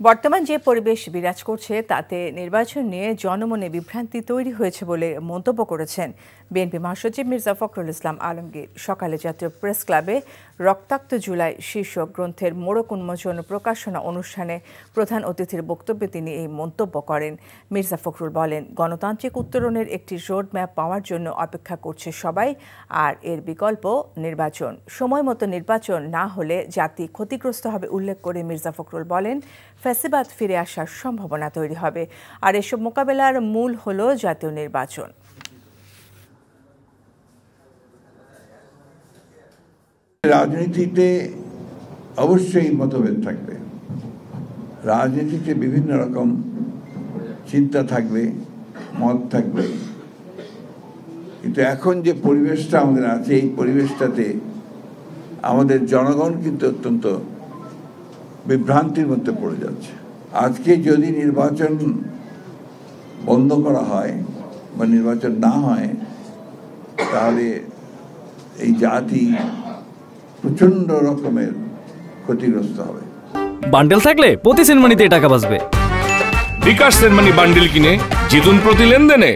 বর্তমান যে পরিবেশ বিরাজ করছে তাতে নির্বাচন নিয়ে জনমনে বিভ্রান্তি তৈরি হয়েছে বলে মন্তব্য করেছেন বিএনপি মহাসচিব মির্জা ফখরুল ইসলাম আলমগীর। সকালে জাতীয় প্রেস ক্লাবে রক্তাক্ত জুলাই শীর্ষক গ্রন্থের মোড়ক উন্মোচন প্রকাশনা অনুষ্ঠানে প্রধান অতিথির বক্তব্যে তিনি এই মন্তব্য করেন। মির্জা ফখরুল বলেন, গণতান্ত্রিক উত্তরণের একটি রোড ম্যাপ পাওয়ার জন্য অপেক্ষা করছে সবাই, আর এর বিকল্প নির্বাচন। সময় মতো নির্বাচন না হলে জাতি ক্ষতিগ্রস্ত হবে উল্লেখ করে মির্জা ফখরুল বলেন, ফ্যাসিবাদ ফিরে আসার সম্ভাবনা তৈরি হবে, আর এসব মোকাবেলার মূল হলো জাতীয় নির্বাচন। রাজনীতিতে অবশ্যই মতভেদ থাকবে, রাজনীতিতে বিভিন্ন রকম চিন্তা থাকবে, মত থাকবে, কিন্তু এখন যে পরিবেশটা আমাদের আছে এই পরিবেশটাতে আমাদের জনগণ কিন্তু অত্যন্ত বিভ্রান্তির মধ্যে পড়ে যাচ্ছে। আজকে যদি নির্বাচন বন্ধ করা হয় বা নির্বাচন না হয় তাহলে এই জাতি প্রচন্ড রকমের ক্ষতিগ্রস্ত হবে। বান্ডেল থাকলে প্রতি সেনমানিতে টাকা বাঁচবে। বিকাশ সেনমানি বান্ডেল কিনে জিতুন প্রতি লেনদেনে।